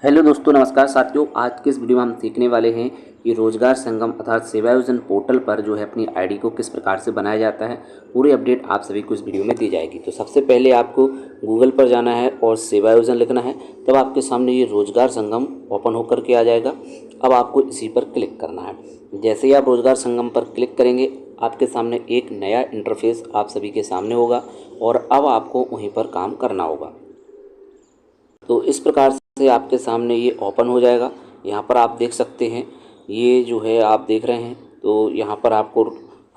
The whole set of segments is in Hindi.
हेलो दोस्तों, नमस्कार साथियों। आज के इस वीडियो में हम सीखने वाले हैं कि रोजगार संगम अर्थात सेवा योजन पोर्टल पर जो है अपनी आईडी को किस प्रकार से बनाया जाता है। पूरी अपडेट आप सभी को इस वीडियो में दी जाएगी। तो सबसे पहले आपको गूगल पर जाना है और सेवा योजन लिखना है, तब आपके सामने ये रोजगार संगम ओपन होकर के आ जाएगा। अब आपको इसी पर क्लिक करना है। जैसे ही आप रोजगार संगम पर क्लिक करेंगे, आपके सामने एक नया इंटरफेस आप सभी के सामने होगा और अब आपको वहीं पर काम करना होगा। तो इस प्रकार से आपके सामने ये ओपन हो जाएगा। यहाँ पर आप देख सकते हैं, ये जो है आप देख रहे हैं, तो यहाँ पर आपको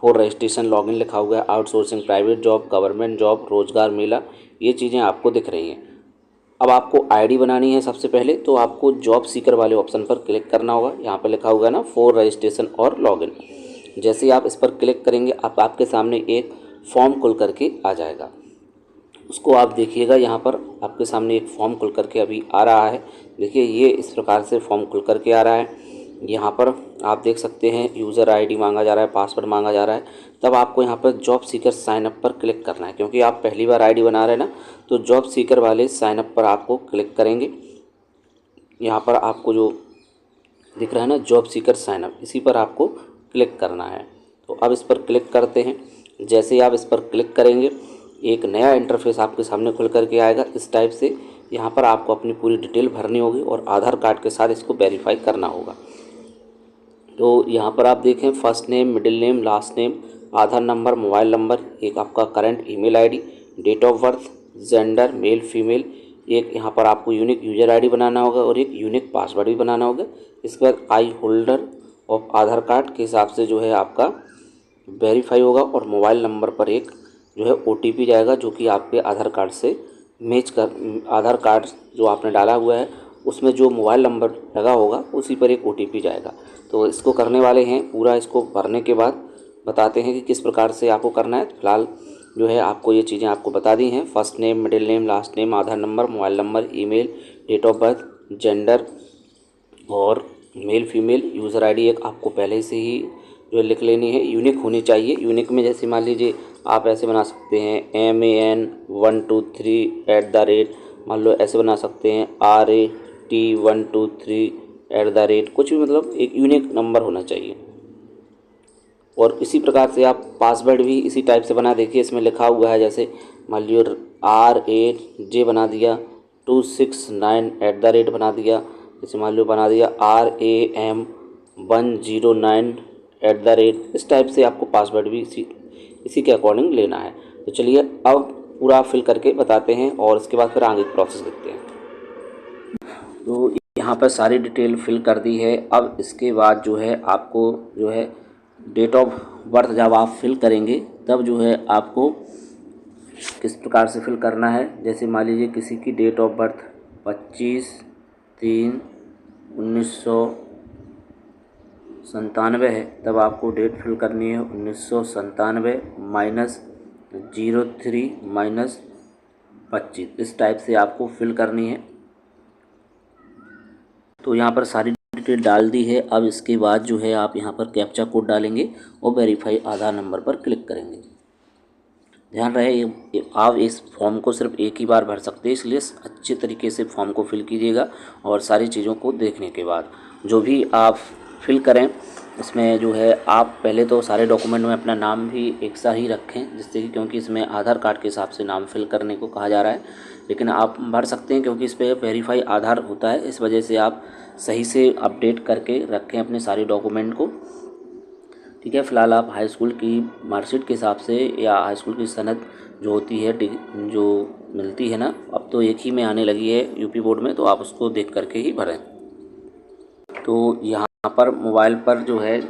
फॉर रजिस्ट्रेशन लॉगिन लिखा हुआ है, outsourcing, private job, government job, रोजगार मेला, ये चीज़ें आपको दिख रही हैं। अब आपको आईडी बनानी है। सबसे पहले तो आपको जॉब सीकर वाले ऑप्शन पर क्लिक करना होगा। यहाँ पर लिखा हुआ है ना, फॉर रजिस्ट्रेशन और लॉगिन। जैसे ही आप इस पर क्लिक करेंगे, आपके सामने एक फॉर्म खुल करके आ जाएगा। उसको आप देखिएगा, यहाँ पर आपके सामने एक फॉर्म खुल करके अभी आ रहा है। देखिए, ये इस प्रकार से फॉर्म खुल करके आ रहा है। यहाँ पर आप देख सकते हैं यूज़र आईडी मांगा जा रहा है, पासवर्ड मांगा जा रहा है। तब आपको यहाँ पर जॉब सीकर साइन अप पर क्लिक करना है, क्योंकि आप पहली बार आईडी बना रहे हैं ना। तो जॉब सीकर वाले साइन अप पर आपको क्लिक करेंगे। यहाँ पर आपको जो दिख रहा है ना, जॉब सीकर साइन अप, इसी पर आपको क्लिक करना है। तो अब इस पर क्लिक करते हैं। जैसे ही आप इस पर क्लिक करेंगे, एक नया इंटरफेस आपके सामने खुल करके आएगा इस टाइप से। यहाँ पर आपको अपनी पूरी डिटेल भरनी होगी और आधार कार्ड के साथ इसको वेरीफाई करना होगा। तो यहाँ पर आप देखें, first name, middle name, last name, Aadhaar number, mobile number, एक आपका current email ID, date of birth, gender male female, एक यहाँ पर आपको यूनिक यूजर आईडी बनाना होगा और एक यूनिक पासवर्ड भी बनाना होगा। इसके बाद आई होल्डर ऑफ आधार कार्ड के हिसाब से जो है आपका वेरीफाई होगा और मोबाइल नंबर पर एक जो है ओटीपी जाएगा, जो कि आपके आधार कार्ड से मैच कर, आधार कार्ड जो आपने डाला हुआ है उसमें जो मोबाइल नंबर लगा होगा उसी पर एक ओटीपी जाएगा। तो इसको करने वाले हैं। पूरा इसको भरने के बाद बताते हैं कि किस प्रकार से आपको करना है। फिलहाल जो है आपको ये चीज़ें आपको बता दी हैं, first name, middle name, last name, Aadhaar number, mobile number, email, date of birth, gender और मेल फीमेल, यूज़र आईडी एक आपको पहले से ही जो लिख लेनी है, यूनिक होनी चाहिए। यूनिक में जैसे मान लीजिए आप ऐसे बना सकते हैं MAN123 मान लो, ऐसे बना सकते हैं RAT123 कुछ भी, मतलब एक यूनिक नंबर होना चाहिए। और इसी प्रकार से आप पासवर्ड भी इसी टाइप से बना, देखिए इसमें लिखा हुआ है, जैसे मान लीजिए RAJ बना दिया, 269 बना दिया, जैसे मान लो बना दिया RAM109 इस टाइप से आपको पासवर्ड भी इसी के अकॉर्डिंग लेना है। तो चलिए अब पूरा फिल करके बताते हैं और इसके बाद फिर आगे प्रोसेस देखते हैं। तो यहाँ पर सारी डिटेल फिल कर दी है। अब इसके बाद जो है आपको जो है डेट ऑफ बर्थ जब आप फिल करेंगे, तब जो है आपको किस प्रकार से फिल करना है। जैसे मान लीजिए किसी की डेट ऑफ बर्थ 25/3/1997 है, तब आपको डेट फिल करनी है 1997 -03 -25, इस टाइप से आपको फिल करनी है। तो यहाँ पर सारी डिटेल डाल दी है। अब इसके बाद जो है आप यहाँ पर कैप्चा कोड डालेंगे और वेरीफाई आधार नंबर पर क्लिक करेंगे। ध्यान रहे, आप इस फॉर्म को सिर्फ एक ही बार भर सकते हैं, इसलिए अच्छे तरीके से फॉर्म को फिल कीजिएगा। और सारी चीज़ों को देखने के बाद जो भी आप फिल करें, इसमें जो है आप पहले तो सारे डॉक्यूमेंट में अपना नाम भी एक सा ही रखें, जिससे कि, क्योंकि इसमें आधार कार्ड के हिसाब से नाम फिल करने को कहा जा रहा है, लेकिन आप भर सकते हैं क्योंकि इस पर वेरीफाई आधार होता है। इस वजह से आप सही से अपडेट करके रखें अपने सारे डॉक्यूमेंट को। ठीक है, फ़िलहाल आप हाई स्कूल की मार्कशीट के हिसाब से या हाई स्कूल की सनद जो होती है, जो मिलती है ना, अब तो एक ही में आने लगी है यूपी बोर्ड में, तो आप उसको देख करके ही भरें। तो यहाँ पर मोबाइल पर जो है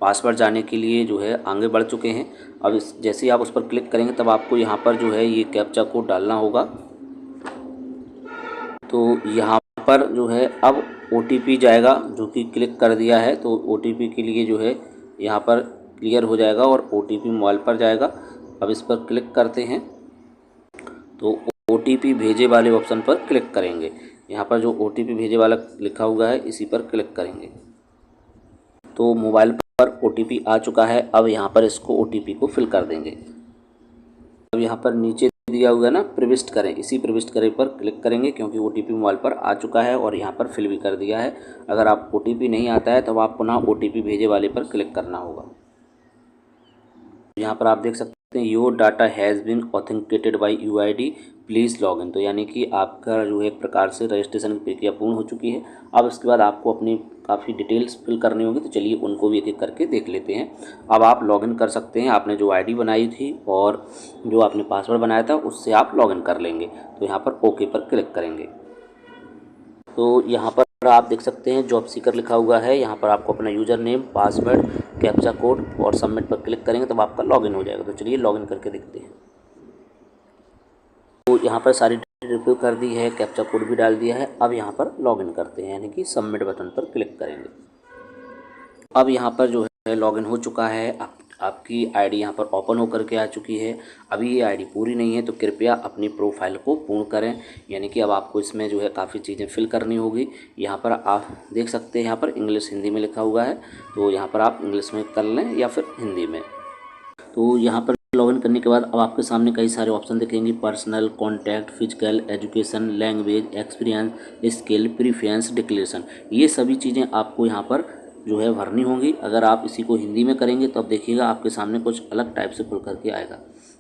पासवर्ड जाने के लिए जो है आगे बढ़ चुके हैं। अब जैसे ही आप उस पर क्लिक करेंगे, तब आपको यहाँ पर जो है ये कैप्चा कोड डालना होगा। तो यहाँ पर जो है अब ओटीपी जाएगा, जो कि क्लिक कर दिया है, तो ओटीपी के लिए जो है यहाँ पर क्लियर हो जाएगा और ओटीपी मोबाइल पर जाएगा। अब इस पर क्लिक करते हैं, तो ओटीपी भेजे वाले ऑप्शन पर क्लिक करेंगे। यहाँ पर जो ओटीपी भेजे वाला लिखा हुआ है, इसी पर क्लिक करेंगे। तो मोबाइल पर ओटीपी आ चुका है। अब यहाँ पर इसको ओटीपी को फिल कर देंगे। अब यहाँ पर नीचे दिया हुआ है ना प्रविष्ट करें, इसी प्रविष्ट करें पर क्लिक करेंगे क्योंकि OTP मोबाइल पर आ चुका है और यहाँ पर फिल भी कर दिया है। अगर आप OTP नहीं आता है तब आप पुनः OTP भेजे वाले पर क्लिक करना होगा। यहाँ पर आप देख सकते हैं your data has been authenticated by UID please login. तो यानी कि आपका जो है एक प्रकार से रजिस्ट्रेशन की प्रक्रिया पूर्ण हो चुकी है। अब इसके बाद आपको अपनी काफ़ी डिटेल्स फिल करनी होगी, तो चलिए उनको भी एक एक करके देख लेते हैं। अब आप लॉगिन कर सकते हैं। आपने जो ID बनाई थी और जो आपने पासवर्ड बनाया था उससे आप लॉगिन कर लेंगे। तो यहाँ पर ओके पर क्लिक करेंगे। तो यहाँ पर आप देख सकते हैं जॉब सीकर लिखा हुआ है। यहाँ पर आपको अपना user name, password, captcha code और सबमिट पर क्लिक करेंगे तब आपका लॉगिन हो जाएगा। तो चलिए लॉगिन करके देखते हैं। तो यहाँ पर सारी डिटेल फिल कर दी है, कैप्चा कोड भी डाल दिया है। अब यहाँ पर लॉगिन करते हैं, यानी कि सबमिट बटन पर क्लिक करेंगे। अब यहाँ पर जो है लॉगिन हो चुका है। आपकी आईडी यहाँ पर ओपन होकर के आ चुकी है। अभी ये आईडी पूरी नहीं है तो कृपया अपनी प्रोफाइल को पूर्ण करें, यानी कि अब आपको इसमें जो है काफ़ी चीज़ें फिल करनी होगी। यहाँ पर आप देख सकते हैं यहाँ पर इंग्लिश हिंदी में लिखा हुआ है, तो यहाँ पर आप इंग्लिश में कर लें या फिर हिंदी में। तो यहाँ पर लॉगिन करने के बाद अब आपके सामने कई सारे ऑप्शन दिखेंगे, personal, contact, physical, education, language, experience, skill, preference, declaration. ये सभी चीज़ें आपको यहाँ पर जो है भरनी होंगी। अगर आप इसी को हिंदी में करेंगे तो अब देखिएगा आपके सामने कुछ अलग टाइप से खुल करके आएगा।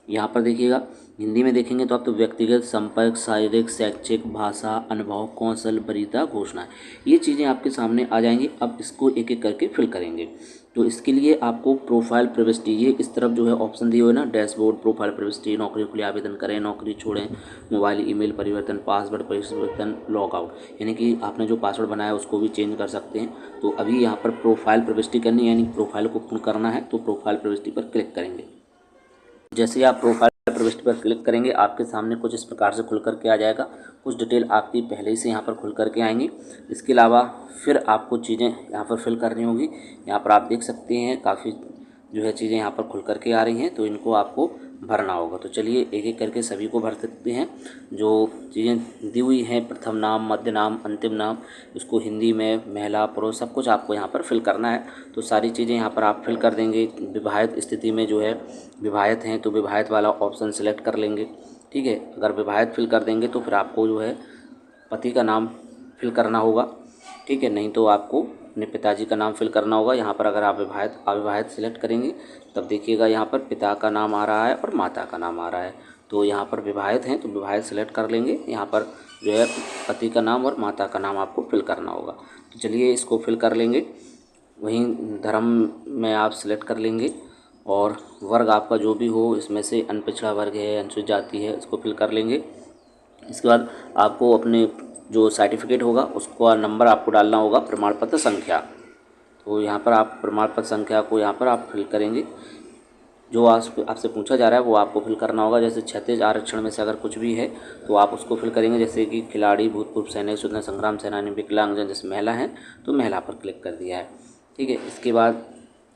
यहाँ पर देखिएगा हिंदी में देखेंगे तो आप तो व्यक्तिगत, संपर्क, शारीरिक, शैक्षिक, भाषा, अनुभव, कौशल, वरीयता, घोषणा, ये चीज़ें आपके सामने आ जाएंगी। अब इसको एक एक करके फिल करेंगे। तो इसके लिए आपको प्रोफाइल प्रविष्टि, ये इस तरफ जो है ऑप्शन दिए हुए ना, डैशबोर्ड, प्रोफाइल प्रविष्टि, नौकरी के लिए आवेदन करें, नौकरी छोड़ें, मोबाइल ईमेल परिवर्तन, पासवर्ड परिवर्तन, लॉग आउट, यानी कि आपने जो पासवर्ड बनाया है उसको भी चेंज कर सकते हैं। तो अभी यहाँ पर प्रोफाइल प्रविष्टि करनी है, यानी प्रोफाइल को पूर्ण करना है, तो प्रोफाइल प्रविष्टि पर क्लिक करेंगे। जैसे ही आप प्रोफाइल प्रविष्टि पर क्लिक करेंगे आपके सामने कुछ इस प्रकार से खुल करके आ जाएगा। कुछ डिटेल आपकी पहले ही से यहाँ पर खुल करके आएंगी। इसके अलावा फिर आपको चीज़ें यहाँ पर फिल करनी होगी। यहाँ पर आप देख सकते हैं काफ़ी जो है चीज़ें यहाँ पर खुल करके आ रही हैं, तो इनको आपको भरना होगा। तो चलिए एक एक करके सभी को भर सकते हैं। जो चीज़ें दी हुई हैं, प्रथम नाम, मध्य नाम, अंतिम नाम, इसको हिंदी में महिला, पुरुष, सब कुछ आपको यहाँ पर फिल करना है। तो सारी चीज़ें यहाँ पर आप फिल कर देंगे। विवाहित स्थिति में जो है विवाहित हैं तो विवाहित वाला ऑप्शन सेलेक्ट कर लेंगे, ठीक है। अगर विवाहित फिल कर देंगे तो फिर आपको जो है पति का नाम फिल करना होगा, ठीक है, नहीं तो आपको अपने पिताजी का नाम फिल करना होगा। यहाँ पर अगर आप अविवाहित सिलेक्ट करेंगे तब देखिएगा यहाँ पर पिता का नाम आ रहा है और माता का नाम आ रहा है। तो यहाँ पर विवाहित हैं तो विवाहित सिलेक्ट कर लेंगे। यहाँ पर जो है पति का नाम और माता का नाम आपको फिल करना होगा। तो चलिए इसको फिल कर लेंगे। वहीं धर्म में आप सिलेक्ट कर लेंगे और वर्ग आपका जो भी हो, इसमें से अनपिछड़ा वर्ग है, अनुसूचित जाति है, इसको फिल कर लेंगे। इसके बाद आपको अपने जो सर्टिफिकेट होगा उसका नंबर आपको डालना होगा, प्रमाण पत्र संख्या। तो यहाँ पर आप प्रमाण पत्र संख्या को यहाँ पर आप फिल करेंगे। जो आपसे पूछा जा रहा है वो आपको फिल करना होगा। जैसे क्षैतिज आरक्षण में से अगर कुछ भी है तो आप उसको फिल करेंगे, जैसे कि खिलाड़ी, भूतपूर्व सैनिक, स्वतंत्रता संग्राम सेनानी, विकलांगजन, जैसे महिला हैं तो महिला पर क्लिक कर दिया है, ठीक है। इसके बाद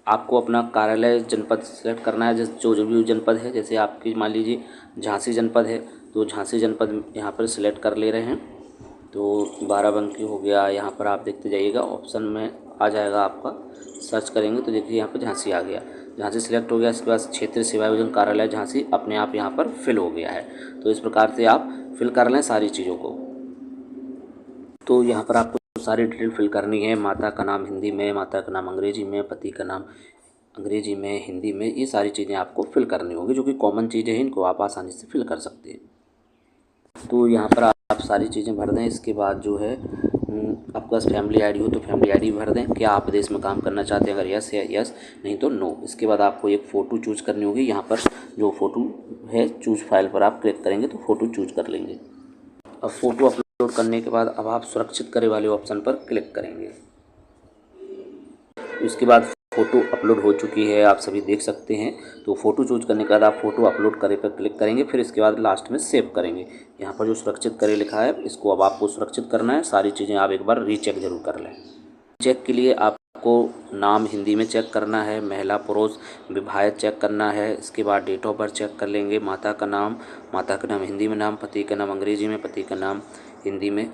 आपको अपना कार्यालय जनपद सेलेक्ट करना है, जैसे जो भी जनपद है। जैसे आपकी मान लीजिए झांसी जनपद है तो झांसी जनपद यहाँ पर सिलेक्ट कर ले रहे हैं। तो बाराबंकी हो गया, यहाँ पर आप देखते जाइएगा ऑप्शन में आ जाएगा आपका, सर्च करेंगे तो देखिए यहाँ पर झांसी आ गया, झांसी सिलेक्ट हो गया। इसके बाद क्षेत्रीय सेवा योजना कार्यालय झांसी अपने आप यहाँ पर फिल हो गया है। तो इस प्रकार से आप फिल कर लें सारी चीज़ों को। तो यहाँ पर आपको सारी डिटेल फिल करनी है। माता का नाम हिंदी में, माता का नाम अंग्रेजी में, पति का नाम अंग्रेजी में, हिंदी में, ये सारी चीज़ें आपको फिल करनी होगी, जो कि कॉमन चीज़ें हैं, इनको आप आसानी से फिल कर सकते हैं। तो यहाँ पर आप सारी चीज़ें भर दें। इसके बाद जो है आपके पास फैमिली आईडी हो तो फैमिली आईडी भर दें। क्या आप विदेश में काम करना चाहते हैं, अगर यस है यस, नहीं तो नो। इसके बाद आपको एक फ़ोटो चूज़ करनी होगी। यहाँ पर जो फ़ोटो है चूज़ फाइल पर आप क्लिक करेंगे तो फ़ोटो चूज़ कर लेंगे। अब फ़ोटो अपलोड करने के बाद अब आप सुरक्षित करें वाले ऑप्शन पर क्लिक करेंगे। इसके बाद फ़ोटो अपलोड हो चुकी है, आप सभी देख सकते हैं। तो फ़ोटो चूज करने के बाद आप फ़ोटो अपलोड करे पर क्लिक करेंगे। फिर इसके बाद लास्ट में सेव करेंगे। यहाँ पर जो सुरक्षित करे लिखा है इसको अब आपको सुरक्षित करना है। सारी चीज़ें आप एक बार रीचेक जरूर कर लें। चेक के लिए आपको नाम हिंदी में चेक करना है, महिला, पुरुष, विवाहित चेक करना है। इसके बाद डेट ऑफ बर्थ चेक कर लेंगे। माता का नाम हिंदी में नाम, पति का नाम अंग्रेजी में, पति का नाम हिंदी में,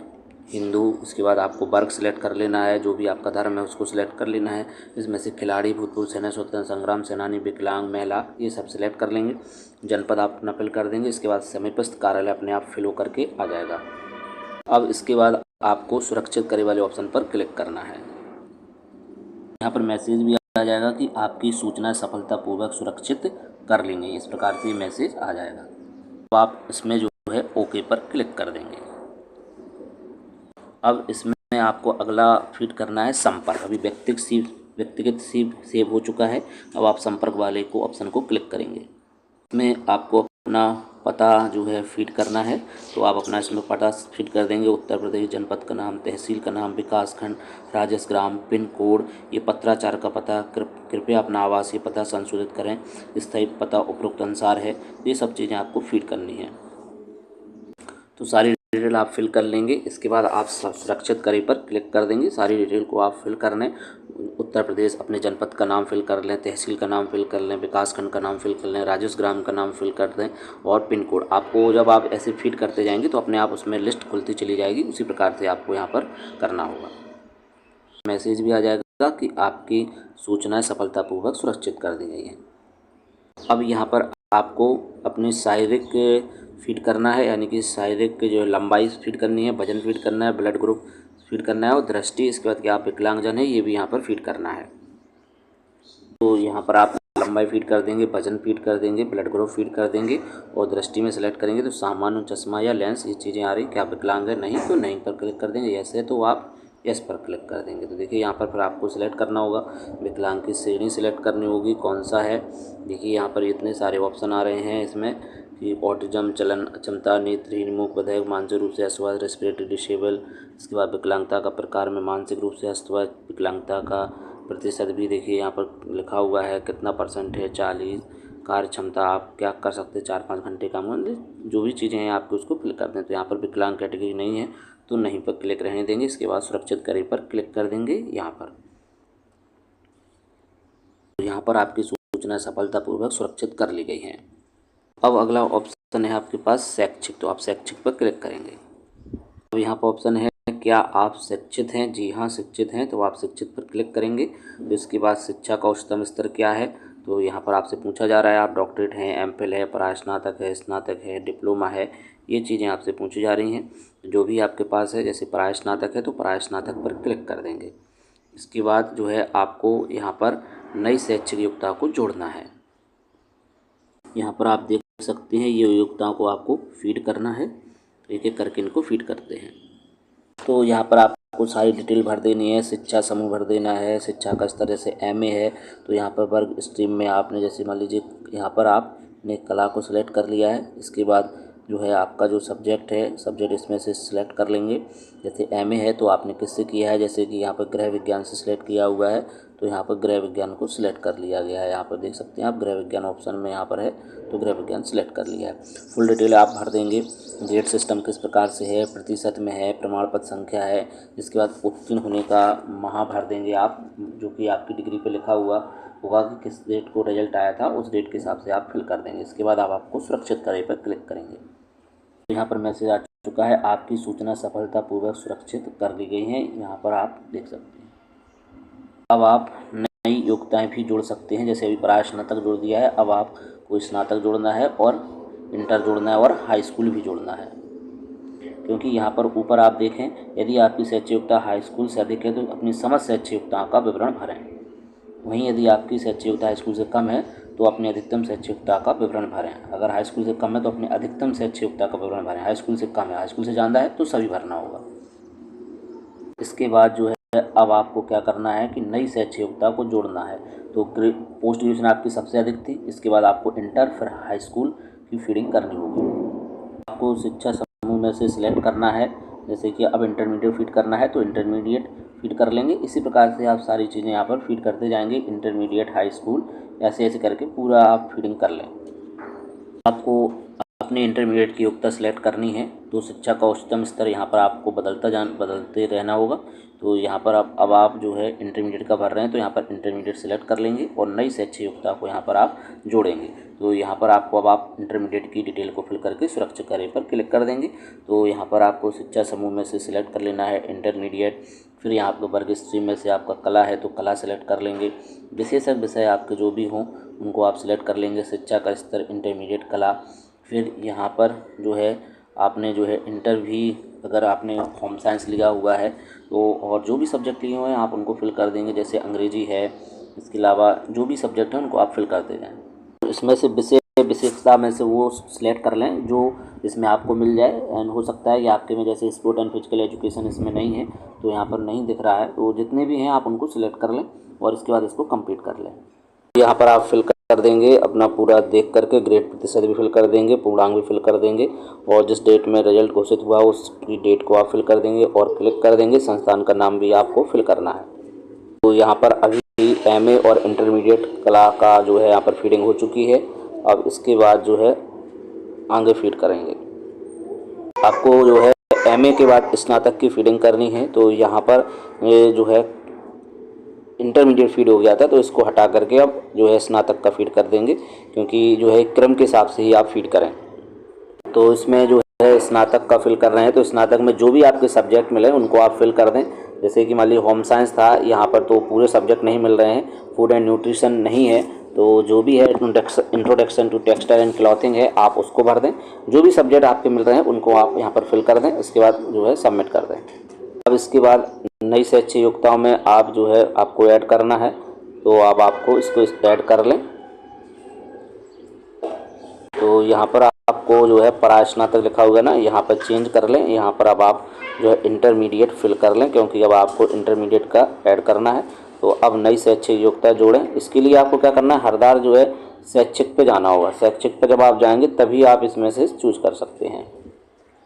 हिंदू, इसके बाद आपको वर्ग सिलेक्ट कर लेना है, जो भी आपका धर्म है उसको सिलेक्ट कर लेना है। इसमें से खिलाड़ी, भूतपूर्व सैन्य स्वतंत्रता संग्राम सेनानी, विकलांग, महिला, ये सब सिलेक्ट कर लेंगे। जनपद आप अपना फिल कर देंगे। इसके बाद समीपस्थ कार्यालय अपने आप फिल होकर के आ जाएगा। अब इसके बाद आपको सुरक्षित करे वाले ऑप्शन पर क्लिक करना है। यहाँ पर मैसेज भी आ जाएगा कि आपकी सूचना सफलतापूर्वक सुरक्षित कर लेंगे, इस प्रकार से मैसेज आ जाएगा। तो आप इसमें जो है ओके पर क्लिक कर देंगे। अब इसमें आपको अगला फीड करना है संपर्क। अभी व्यक्तिगत सेव हो चुका है। अब आप संपर्क वाले को ऑप्शन को क्लिक करेंगे। इसमें आपको अपना पता जो है फीड करना है, तो आप अपना इसमें पता फीड कर देंगे। उत्तर प्रदेश, जनपद का नाम, तहसील का नाम, विकासखंड, राजस्व ग्राम, पिन कोड, ये पत्राचार का पता। कृपया अपना आवासीय पता संशोधित करें, स्थायी पता उपरोक्त अनुसार है। ये सब चीज़ें आपको फीड करनी है। तो सारी डिटेल आप फिल कर लेंगे। इसके बाद आप सुरक्षित करे पर क्लिक कर देंगे। सारी डिटेल को आप फिल कर लें। उत्तर प्रदेश, अपने जनपद का नाम फिल कर लें, तहसील का नाम फिल कर लें, विकासखंड का नाम फिल कर लें, राजस्व ग्राम का नाम फिल कर दें और पिन कोड। आपको जब आप ऐसे फीड करते जाएंगे तो अपने आप उसमें लिस्ट खुलती चली जाएगी। उसी प्रकार से आपको यहाँ पर करना होगा। मैसेज भी आ जाएगा कि आपकी सूचनाएँ सफलतापूर्वक सुरक्षित कर दी गई हैं। अब यहाँ पर आपको अपनी शारीरिक फीड करना है, यानी कि शारीरिक जो लंबाई फीड करनी है, वजन फीड करना है, ब्लड ग्रुप फीड करना है और दृष्टि। इसके बाद क्या आप विकलांगजन है, ये भी यहाँ पर फीड करना है। तो यहाँ पर आप लंबाई फीड कर देंगे, वजन फीड कर देंगे, ब्लड ग्रुप फीड कर देंगे और दृष्टि में सेलेक्ट करेंगे तो सामान्य, चश्मा या लेंस, ये चीज़ें आ रही। क्या आप विकलांग है, नहीं तो नहीं पर क्लिक कर देंगे। यस है तो आप यस पर क्लिक कर देंगे। तो देखिए यहाँ पर फिर आपको सिलेक्ट करना होगा, विकलांग की श्रेणी सिलेक्ट करनी होगी, कौन सा है। देखिए यहाँ पर इतने सारे ऑप्शन आ रहे हैं इसमें कि ऑटिज्म, चलन अक्षमता, नेत्रहीन, मूक बधिर, मानसिक रूप से अस्वस्थ, रेस्पिरेटरी डिसेबल। इसके बाद विकलांगता का प्रकार में मानसिक रूप से अस्वस्थ, विकलांगता का प्रतिशत भी देखिए यहाँ पर लिखा हुआ है, कितना परसेंट है, 40। कार्य क्षमता, आप क्या कर सकते हैं, 4-5 घंटे काम, जो भी चीज़ें हैं आपको उसको फिल कर दें। तो यहाँ पर विकलांग कैटेगरी नहीं है तो नहीं पर क्लिक रहने देंगे। इसके बाद सुरक्षित करे पर क्लिक कर देंगे यहाँ पर। तो यहाँ पर आपकी सूचना सफलतापूर्वक सुरक्षित कर ली गई है। अब अगला ऑप्शन है आपके पास शैक्षिक, तो आप शैक्षिक पर क्लिक करेंगे। अब यहाँ पर ऑप्शन है क्या आप शिक्षित हैं, जी हाँ शिक्षित हैं, तो आप शिक्षित पर क्लिक करेंगे। तो इसके बाद शिक्षा का उच्चतम स्तर क्या है, तो यहाँ पर आपसे पूछा जा रहा है आप डॉक्टरेट हैं, एमफिल है, परास्नातक है, स्नातक है, डिप्लोमा है, ये चीज़ें आपसे पूछी जा रही हैं। जो भी आपके पास है, जैसे परास्नातक है तो परास्नातक पर क्लिक कर देंगे। इसके बाद जो है आपको यहाँ पर नई शैक्षिक योग्यता को जोड़ना है। यहाँ पर आप देख सकते हैं ये योग्यताओं को आपको फीड करना है। एक एक करके इनको फीड करते हैं। तो यहाँ पर आपको सारी डिटेल भर देनी है। शिक्षा समूह भर देना है, शिक्षा का स्तर, जैसे एमए है तो यहाँ पर वर्ग स्ट्रीम में आपने, जैसे मान लीजिए यहाँ पर आपने कला को सिलेक्ट कर लिया है। इसके बाद जो है आपका जो सब्जेक्ट है, सब्जेक्ट इसमें से सिलेक्ट कर लेंगे। जैसे एमए है तो आपने किससे किया है, जैसे कि यहाँ पर गृह विज्ञान से सिलेक्ट किया हुआ है तो यहाँ पर गृह विज्ञान को सिलेक्ट कर लिया गया है। यहाँ पर देख सकते हैं आप गृह विज्ञान ऑप्शन में यहाँ पर है तो गृह विज्ञान सिलेक्ट कर लिया है। फुल डिटेल आप भर देंगे। ग्रेड सिस्टम किस प्रकार से है, प्रतिशत में है, प्रमाण पत्र संख्या है। इसके बाद उत्तीर्ण होने का माह भर देंगे आप, जो कि आपकी डिग्री पे लिखा हुआ होगा कि किस डेट को रिजल्ट आया था, उस डेट के हिसाब से आप फिल कर देंगे। इसके बाद आप आपको सुरक्षित करे पर क्लिक करेंगे। तो यहाँ पर मैसेज आ चुका है, आपकी सूचना सफलतापूर्वक सुरक्षित कर ली गई है। यहाँ पर आप देख सकते हैं। अब आप नई योग्यताएं भी जोड़ सकते हैं, जैसे अभी परास्नातक जोड़ दिया है, अब आप कोई स्नातक जोड़ना है और इंटर जोड़ना है और हाई स्कूल भी जोड़ना है। क्योंकि यहाँ पर ऊपर आप देखें, यदि आपकी शैक्षिक योग्यता हाई स्कूल से अधिक है तो अपनी समस्त शैक्षिक योग्यताओं का विवरण भरें। वहीं यदि आपकी शैक्षिक योग्यता हाई स्कूल से कम है तो अपनी अधिकतम शैक्षिक योग्यता का विवरण भरें। अगर हाई स्कूल से कम है तो अपनी अधिकतम शैक्षिक योग्यता का विवरण भरें। हाई स्कूल से कम है, हाई स्कूल से ज़्यादा है तो सभी भरना होगा। इसके बाद जो है अब आपको क्या करना है कि नई शैक्षिक योग्यता को जोड़ना है। तो पोस्ट ग्रेजुएशन आपकी सबसे अधिक थी, इसके बाद आपको इंटर फिर हाई स्कूल की फीडिंग करनी होगी। आपको शिक्षा समूह में से सिलेक्ट करना है, जैसे कि अब इंटरमीडिएट फीड करना है तो इंटरमीडिएट फीड कर लेंगे। इसी प्रकार से आप सारी चीज़ें यहाँ पर फीड करते जाएंगे, इंटरमीडिएट, हाई स्कूल, ऐसे ऐसे करके पूरा आप फीडिंग कर लें। आपको अपने इंटरमीडिएट की योग्यता सिलेक्ट करनी है तो शिक्षा का उच्चतम स्तर यहाँ पर आपको बदलते रहना होगा। तो यहाँ पर अब आप जो है इंटरमीडिएट का भर रहे हैं तो यहाँ पर इंटरमीडिएट सिलेक्ट कर लेंगे और नई शैक्षिक योग्यता को यहाँ पर आप जोड़ेंगे। तो यहाँ पर आपको अब आप इंटरमीडिएट की डिटेल को फिल करके सुरक्षित करें पर क्लिक कर देंगे। तो यहाँ पर आपको शिक्षा समूह में से सिलेक्ट कर लेना है इंटरमीडिएट। फिर यहाँ आपको वर्ग स्ट्रीम में से आपका कला है तो कला सेलेक्ट कर लेंगे। विशेषज्ञ विषय आपके जो भी हों उनको आप सिलेक्ट कर लेंगे। शिक्षा का स्तर इंटरमीडिएट कला। फिर यहाँ पर जो है आपने जो है इंटर भी अगर आपने होम साइंस लिया हुआ है तो और जो भी सब्जेक्ट लिए हुए हैं आप उनको फिल कर देंगे, जैसे अंग्रेजी है, इसके अलावा जो भी सब्जेक्ट हैं उनको आप फिल कर दे जाएँ। तो इसमें से विशेषता में से वो सिलेक्ट कर लें जो इसमें आपको मिल जाए। एंड हो सकता है कि आपके में जैसे स्पोर्ट एंड फिजिकल एजुकेशन इसमें नहीं है तो यहाँ पर नहीं दिख रहा है, तो जितने भी हैं आप उनको सिलेक्ट कर लें और इसके बाद इसको कंप्लीट कर लें। यहाँ पर आप फिल कर देंगे अपना पूरा देख करके, ग्रेड प्रतिशत भी फिल कर देंगे, पूर्णांक भी फिल कर देंगे और जिस डेट में रिजल्ट घोषित हुआ उस डेट को आप फिल कर देंगे और क्लिक कर देंगे। संस्थान का नाम भी आपको फिल करना है। तो यहाँ पर अभी एमए और इंटरमीडिएट कला का जो है यहाँ पर फीडिंग हो चुकी है। अब इसके बाद जो है आगे फीड करेंगे। आपको जो है एमए के बाद स्नातक की फीडिंग करनी है। तो यहाँ पर ये जो है इंटरमीडिएट फीड हो गया था तो इसको हटा करके अब जो है स्नातक का फीड कर देंगे, क्योंकि जो है क्रम के हिसाब से ही आप फीड करें। तो इसमें जो है स्नातक का फिल कर रहे हैं तो स्नातक में जो भी आपके सब्जेक्ट मिले उनको आप फिल कर दें। जैसे कि मान लीजिए होम साइंस था, यहाँ पर तो पूरे सब्जेक्ट नहीं मिल रहे हैं, फूड एंड न्यूट्रिशन नहीं है, तो जो भी है introduction to textile and clothing है आप उसको भर दें। जो भी सब्जेक्ट आपके मिल रहे हैं उनको आप यहाँ पर फिल कर दें, इसके बाद जो है सबमिट कर दें। अब इसके बाद नई शैक्षिक योग्यताओं में आप जो है आपको ऐड करना है, तो अब आपको इसको ऐड कर लें। तो यहाँ पर आपको जो है परास्नातक लिखा हुआ है ना, यहाँ पर चेंज कर लें। यहाँ पर अब आप जो है इंटरमीडिएट फिल कर लें, क्योंकि अब आपको इंटरमीडिएट का ऐड करना है। तो अब नई शैक्षिक योग्यता जोड़ें। इसके लिए आपको क्या करना है, हर बार जो है शैक्षिक पे जाना होगा। शैक्षिक पे जब आप जाएंगे तभी आप इसमें से चूज कर सकते हैं।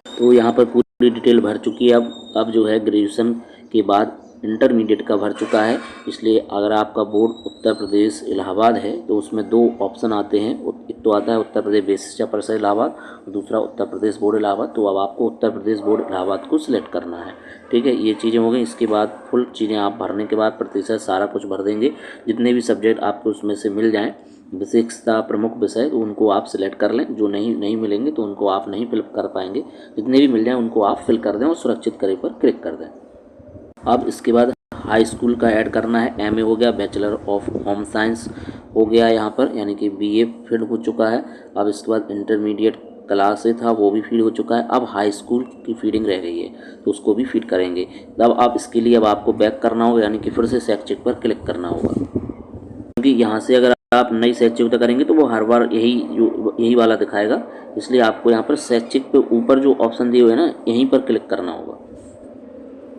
तो यहाँ पर पूरी डिटेल भर चुकी है। अब जो है ग्रेजुएशन के बाद इंटरमीडिएट का भर चुका है, इसलिए अगर आपका बोर्ड उत्तर प्रदेश इलाहाबाद है तो उसमें दो ऑप्शन आते हैं। एक तो आता है उत्तर प्रदेश बेसिक शिक्षा परिषद इलाहाबाद, दूसरा उत्तर प्रदेश बोर्ड इलाहाबाद। तो अब आपको उत्तर प्रदेश बोर्ड इलाहाबाद को सिलेक्ट करना है। ठीक है, ये चीज़ें हो गई। इसके बाद फुल चीज़ें आप भरने के बाद प्रतिशत सारा कुछ भर देंगे। जितने भी सब्जेक्ट आपको उसमें से मिल जाएँ विशेषता प्रमुख विषय, तो उनको आप सिलेक्ट कर लें। जो नहीं मिलेंगे तो उनको आप नहीं फिल कर पाएंगे। जितने भी मिल जाएँ उनको आप फिल कर दें और सुरक्षित करें पर क्लिक कर दें। अब इसके बाद हाई स्कूल का ऐड करना है। एमए हो गया, बैचलर ऑफ होम साइंस हो गया यहाँ पर, यानी कि बीए फीड हो चुका है। अब इसके बाद इंटरमीडिएट क्लास से था वो भी फीड हो चुका है। अब हाई स्कूल की फीडिंग रह गई है तो उसको भी फीड करेंगे। तब आप इसके लिए अब आपको बैक करना होगा, यानी कि फिर से शैक्षिक पर क्लिक करना होगा, क्योंकि यहाँ से अगर आप नई शैक्षिक योग्यता करेंगे तो वो हर बार यही वाला दिखाएगा। इसलिए आपको यहाँ पर शैक्षिक पे ऊपर जो ऑप्शन दिए हुए हैं ना, यहीं पर क्लिक करना होगा।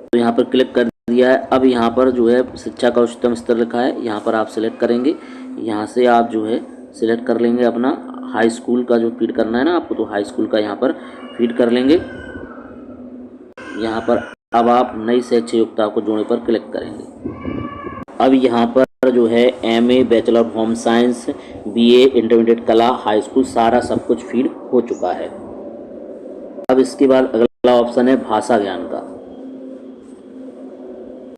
तो यहाँ पर क्लिक कर दिया है। अब यहाँ पर जो है शिक्षा का उच्चतम स्तर लिखा है, यहाँ पर आप सिलेक्ट करेंगे। यहाँ से आप जो है सिलेक्ट कर लेंगे अपना हाई स्कूल का जो फीड करना है ना आपको, तो हाई स्कूल का यहाँ पर फीड कर लेंगे। यहाँ पर अब आप नई शैक्षिक योग्यता को जोड़ने पर क्लिक करेंगे। अब यहाँ पर जो है MA, bachelor of home science, BA, intermediate कला, हाई स्कूल सारा सब कुछ फीड हो चुका है। अब इसके बाद अगला ऑप्शन है भाषा ज्ञान का।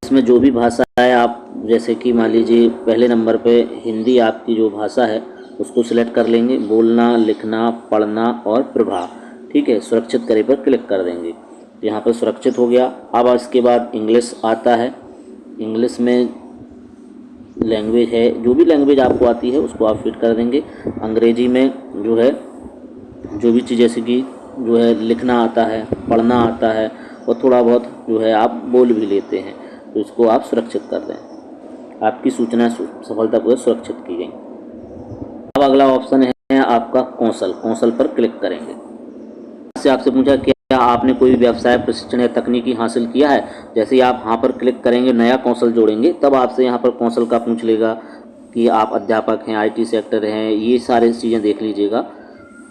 इसमें जो भी भाषा है आप, जैसे कि मान लीजिए पहले नंबर पे हिंदी आपकी जो भाषा है उसको सिलेक्ट कर लेंगे। बोलना, लिखना, पढ़ना और प्रभाव। ठीक है, सुरक्षित करें पर क्लिक कर देंगे। यहाँ पर सुरक्षित हो गया। अब इसके बाद इंग्लिश आता है। इंग्लिश में लैंग्वेज है, जो भी लैंग्वेज आपको आती है उसको आप फिट कर देंगे। अंग्रेजी में जो है जो भी चीज़, जैसे कि जो है लिखना आता है, पढ़ना आता है और थोड़ा बहुत जो है आप बोल भी लेते हैं, तो इसको आप सुरक्षित कर दें। आपकी सूचना सफलतापूर्वक सुरक्षित की गई। अब अगला ऑप्शन है आपका कौशल पर क्लिक करेंगे। इससे आपसे पूछा क्या आपने कोई व्यवसाय प्रशिक्षण या तकनीकी हासिल किया है। जैसे ही आप यहाँ पर क्लिक करेंगे, नया कौशल जोड़ेंगे, तब आपसे यहाँ पर कौशल का पूछ लेगा कि आप अध्यापक हैं, IT सेक्टर हैं, ये सारी चीज़ें देख लीजिएगा।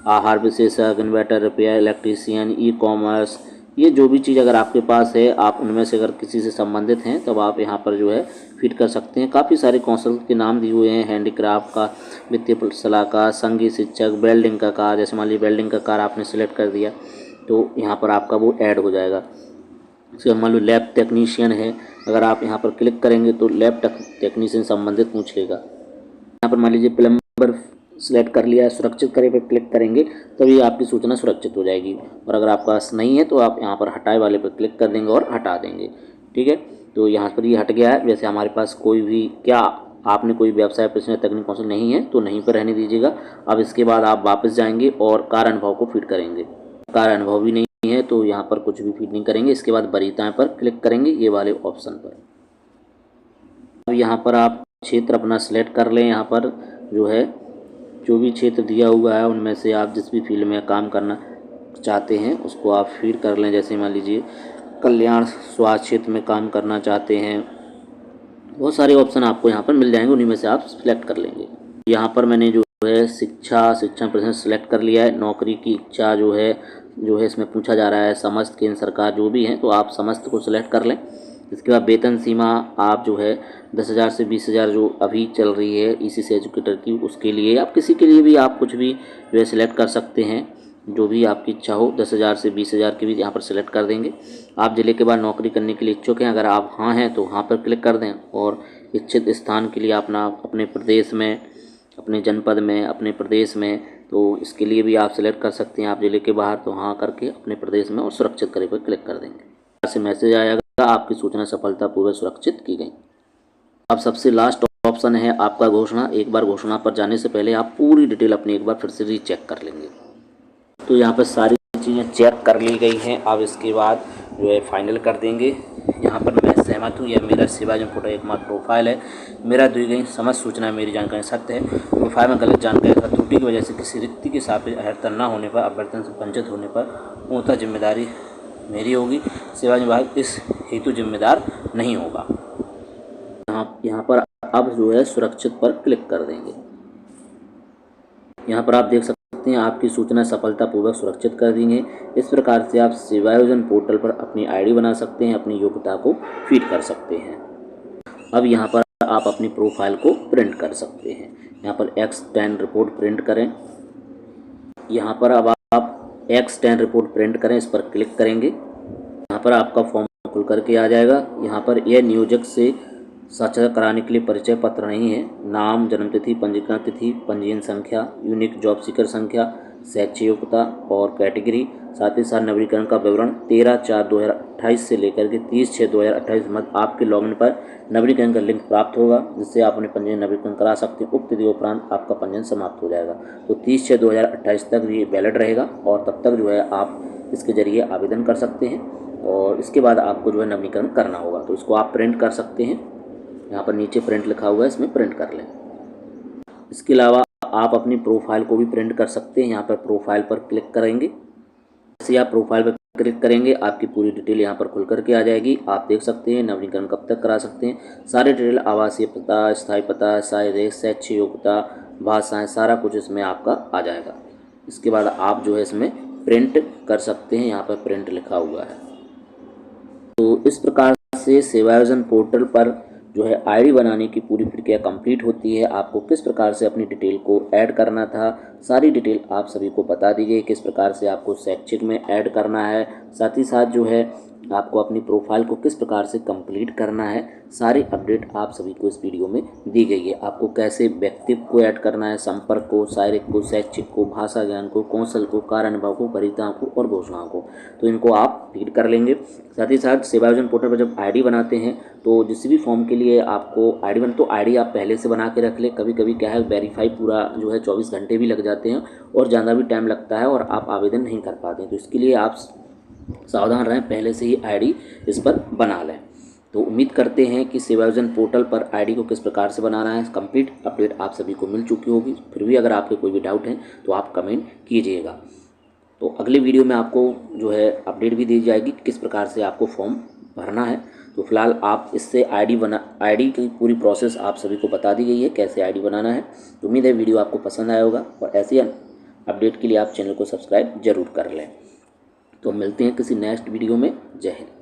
आहार विशेषज्ञ, इन्वर्टर रिपेयर, इलेक्ट्रीशियन, ई-कॉमर्स, ये जो भी चीज़ अगर आपके पास है, आप उनमें से अगर किसी से संबंधित हैं तब आप यहाँ पर जो है फिट कर सकते हैं। काफ़ी सारे कौशल के नाम दिए हुए हैं, हैंडीक्राफ्ट का, वित्तीय सलाहकार, संगीत शिक्षक, वेल्डिंग का कार्य। जैसे मान लीजिए वेल्डिंग का कार्य आपने सिलेक्ट कर दिया तो यहाँ पर आपका वो ऐड हो जाएगा। इसके मान लो लैब टेक्नीशियन है, अगर आप यहाँ पर क्लिक करेंगे तो लैब टेक्नीशियन संबंधित पूछेगा। यहाँ पर मान लीजिए प्लम्बर सिलेक्ट कर लिया है, सुरक्षित करे पे क्लिक करेंगे तभी आपकी सूचना सुरक्षित हो जाएगी। और अगर आपके पास नहीं है तो आप यहाँ पर हटाए वाले पर क्लिक कर देंगे और हटा देंगे। ठीक है, तो यहाँ पर ये हट गया है। वैसे हमारे पास कोई भी, क्या आपने कोई व्यवसाय पेशा तकनीक कौशल नहीं है तो नहीं पर रहने दीजिएगा। अब इसके बाद आप वापस जाएंगे और कार्य अनुभव को फिट करेंगे। कार्य अनुभव भी नहीं है तो यहाँ पर कुछ भी फिट नहीं करेंगे। इसके बाद वरीयताएं पर क्लिक करेंगे, ये वाले ऑप्शन पर। अब यहाँ पर आप क्षेत्र अपना सिलेक्ट कर लें। यहाँ पर जो है जो भी क्षेत्र दिया हुआ है उनमें से आप जिस भी फील्ड में काम करना चाहते हैं उसको आप फीड कर लें। जैसे मान लीजिए कल्याण स्वास्थ्य क्षेत्र में काम करना चाहते हैं, बहुत सारे ऑप्शन आपको यहाँ पर मिल जाएंगे, उन्हीं में से आप सिलेक्ट कर लेंगे। यहाँ पर मैंने जो है शिक्षा प्रश्न सिलेक्ट कर लिया है। नौकरी की इच्छा जो है इसमें पूछा जा रहा है समस्त केंद्र सरकार जो भी हैं, तो आप समस्त को सिलेक्ट कर लें। इसके बाद वेतन सीमा आप जो है 10,000 से 20,000 जो अभी चल रही है ECC एजुकेटर की, उसके लिए आप किसी के लिए भी आप कुछ भी जो है सिलेक्ट कर सकते हैं, जो भी आपकी इच्छा हो। 10,000 से 20,000 के भी यहाँ पर सिलेक्ट कर देंगे। आप जिले के बाद नौकरी करने के लिए इच्छुक हैं, अगर आप हाँ हैं तो हाँ पर क्लिक कर दें। और इच्छित स्थान के लिए अपना अपने प्रदेश में, अपने जनपद में, अपने प्रदेश में, तो इसके लिए भी आप सिलेक्ट कर सकते हैं। आप जिले के बाहर तो हाँ करके अपने प्रदेश में और सुरक्षित करे पर क्लिक कर देंगे। यहाँ से मैसेज आएगा आपकी सूचना सफलतापूर्वक सुरक्षित की गई। अब सबसे लास्ट ऑप्शन है आपका घोषणा। एक बार घोषणा पर जाने से पहले आप पूरी डिटेल अपनी एक बार फिर से रीचेक कर लेंगे। तो यहाँ पर सारी चीज़ें चेक कर ली गई हैं। अब इसके बाद जो है फाइनल कर देंगे। यहाँ पर मैं सहमत हूँ, यह मेरा सेवायोजन पोर्टल एकमात्र प्रोफाइल है। मेरा दी गई समस्त सूचना मेरी जानकारी सत्य है। प्रोफाइल में गलत जानकारी अथवा त्रुटि की वजह से किसी रिक्ति के सापेक्ष अर्थन न होने पर, अभ्यर्थन से वंचित होने पर पूर्णतः जिम्मेदारी मेरी होगी। सेवायोजन विभाग इस हेतु जिम्मेदार नहीं होगा। यहाँ पर अब जो है सुरक्षित पर क्लिक कर देंगे। यहाँ पर आप देख सकते हैं आपकी सूचना सफलतापूर्वक सुरक्षित कर दी है। इस प्रकार से आप सेवायोजन पोर्टल पर अपनी आईडी बना सकते हैं, अपनी योग्यता को फीड कर सकते हैं। अब यहाँ पर आप अपनी प्रोफाइल को प्रिंट कर सकते हैं। यहाँ पर X10 रिपोर्ट प्रिंट करें। यहाँ पर अब आप X10 रिपोर्ट प्रिंट करें, इस पर क्लिक करेंगे। यहाँ पर आपका फॉर्म खुल करके आ जाएगा। यहाँ पर यह नियोजक से साक्षात्कार कराने के लिए परिचय पत्र नहीं है। नाम, जन्मतिथि, पंजीकरण तिथि, पंजीयन संख्या, यूनिक जॉब सीकर संख्या, शैक्षिक योग्यता और कैटेगरी, साथ ही साथ नवीनीकरण का विवरण 13/4/2028 से लेकर के 30/6/2028 मध्य आपके लॉगिन पर नवीनीकरण का लिंक प्राप्त होगा, जिससे आप अपने पंजीयन नवीनीकरण करा सकते हैं। उक्त तिथि उपरांत आपका पंजीयन समाप्त हो जाएगा। तो 30/6/2028 तक ये वैलिड रहेगा और तब तक जो है आप इसके जरिए आवेदन कर सकते हैं और इसके बाद आपको जो है नवीनीकरण करना होगा। तो इसको आप प्रिंट कर सकते हैं। यहाँ पर नीचे प्रिंट लिखा हुआ है, इसमें प्रिंट कर लें। इसके अलावा आप अपनी प्रोफाइल को भी प्रिंट कर सकते हैं। यहाँ पर प्रोफाइल पर क्लिक करेंगे। जैसे आप प्रोफाइल पर क्लिक करेंगे आपकी पूरी डिटेल यहाँ पर खुल करके आ जाएगी। आप देख सकते हैं नवीनीकरण कब तक करा सकते हैं, सारी डिटेल, आवासीय पता, स्थायी पता, शैक्षिक योग्यता, भाषाएँ, सारा कुछ इसमें आपका आ जाएगा। इसके बाद आप जो है इसमें प्रिंट कर सकते हैं। यहाँ पर प्रिंट लिखा हुआ है। तो इस प्रकार से सेवायोजन पोर्टल पर जो है आईडी बनाने की पूरी प्रक्रिया कंप्लीट होती है। आपको किस प्रकार से अपनी डिटेल को ऐड करना था, सारी डिटेल आप सभी को बता दी गई। किस प्रकार से आपको शैक्षिक में ऐड करना है, साथ ही साथ जो है आपको अपनी प्रोफाइल को किस प्रकार से कंप्लीट करना है, सारी अपडेट आप सभी को इस वीडियो में दी गई है। आपको कैसे व्यक्तित्व को ऐड करना है, संपर्क को, शारीरिक को, शैक्षिक को, भाषा ज्ञान को, कौशल को, कार्य अनुभव को, वरीयताओं को और घोषणाओं को, तो इनको आप फीड कर लेंगे। साथ ही साथ सेवायोजन पोर्टल पर जब आईडी बनाते हैं तो जिस भी फॉर्म के लिए आपको आईडी तो आईडी आप पहले से बना के रख लें। कभी कभी क्या है वेरीफाई पूरा जो है 24 घंटे भी लग जाते हैं और ज़्यादा भी टाइम लगता है और आप आवेदन नहीं कर पाते, तो इसके लिए आप सावधान रहें, पहले से ही आईडी इस पर बना लें। तो उम्मीद करते हैं कि सेवायोजन पोर्टल पर आईडी को किस प्रकार से बनाना है कंप्लीट अपडेट आप सभी को मिल चुकी होगी। फिर भी अगर आपके कोई भी डाउट है तो आप कमेंट कीजिएगा। तो अगले वीडियो में आपको जो है अपडेट भी दी जाएगी किस प्रकार से आपको फॉर्म भरना है। तो फिलहाल आप इससे आईडी की पूरी प्रोसेस आप सभी को बता दी गई है, कैसे आईडी बनाना है। तो उम्मीद है वीडियो आपको पसंद आया होगा और ऐसे अपडेट के लिए आप चैनल को सब्सक्राइब जरूर कर लें। तो मिलते हैं किसी नेक्स्ट वीडियो में। जय हिंद।